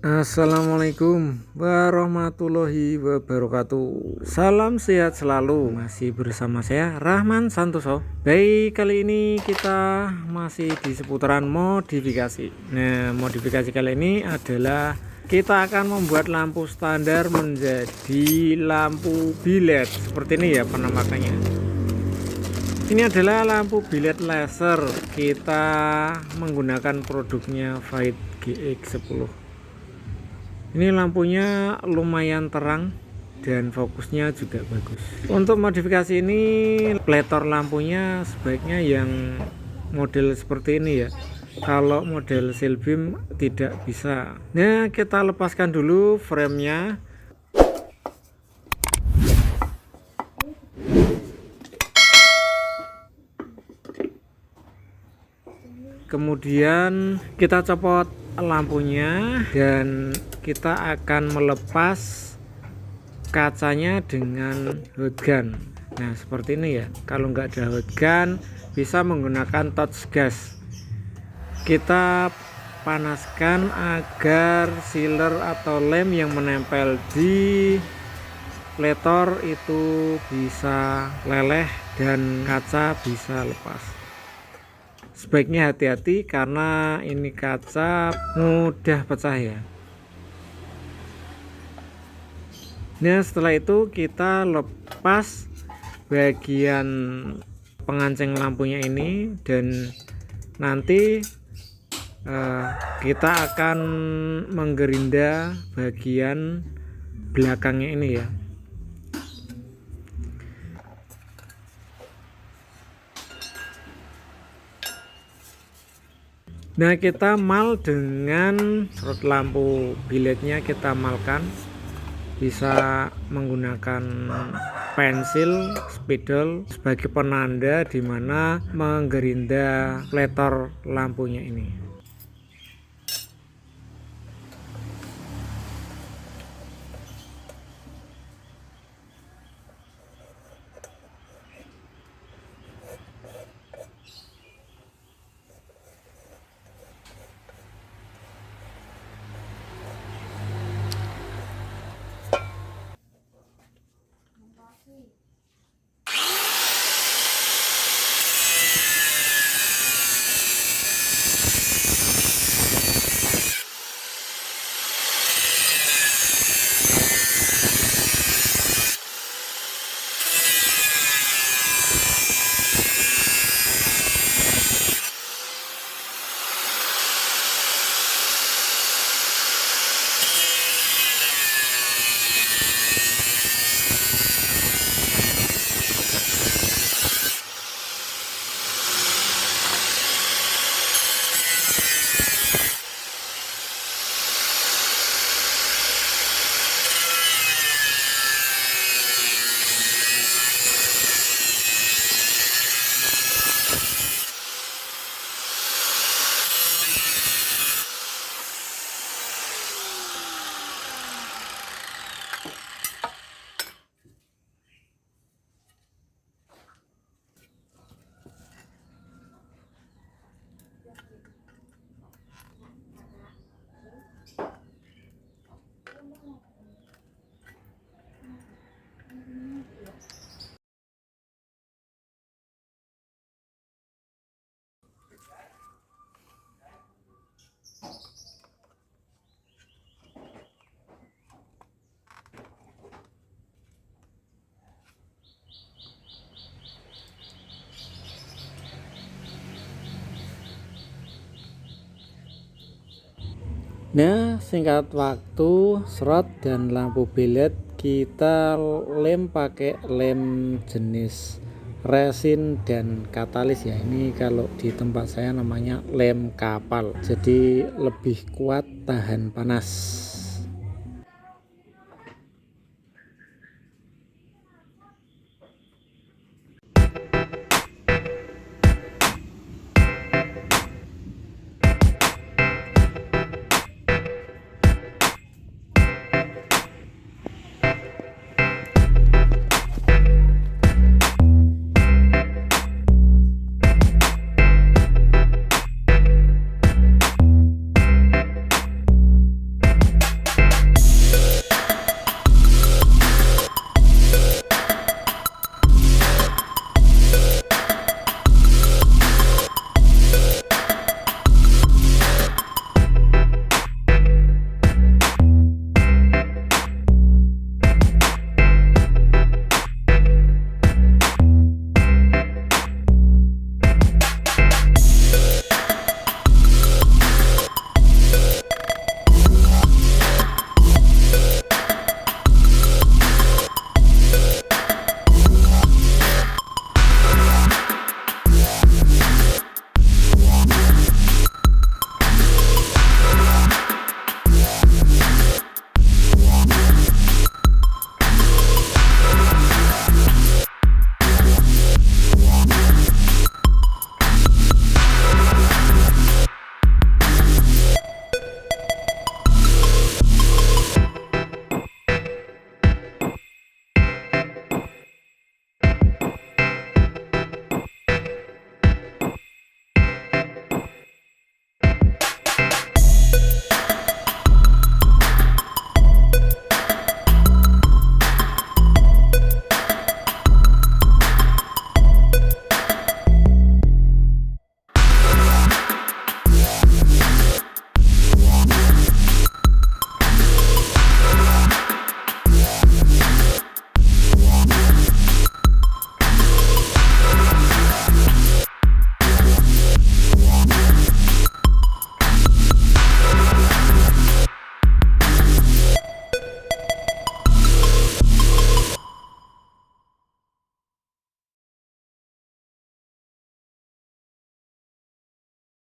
Assalamualaikum warahmatullahi wabarakatuh. Salam sehat selalu. Masih bersama saya Rahman Santoso. Baik, kali ini kita masih di seputaran modifikasi. Nah, modifikasi kali ini adalah kita akan membuat lampu standar menjadi lampu biled. Seperti ini ya penampakannya. Ini adalah lampu biled laser. Kita menggunakan produknya GX10. Ini lampunya lumayan terang dan fokusnya juga bagus. Untuk modifikasi ini pletor lampunya sebaiknya yang model seperti ini ya. Kalau model seal beam tidak bisa. Nah, kita lepaskan dulu framenya. Kemudian kita copot lampunya dan kita akan melepas kacanya dengan hot gun. Nah, seperti ini ya. Kalau nggak ada hot gun bisa menggunakan touch gas. Kita panaskan agar sealer atau lem yang menempel di pletor itu bisa leleh dan kaca bisa lepas. Sebaiknya hati-hati karena ini kaca mudah pecah ya. Nah, setelah itu kita lepas bagian pengancing lampunya ini dan nanti kita akan menggerinda bagian belakangnya ini ya. Nah, kita mal dengan rod lampu bilednya, kita malkan. Bisa menggunakan pensil spidol sebagai penanda di mana menggerinda pletor lampunya ini. Nah, singkat waktu, serot dan lampu biled kita lem pakai lem jenis resin dan katalis ya. Ini kalau di tempat saya namanya lem kapal, jadi lebih kuat tahan panas.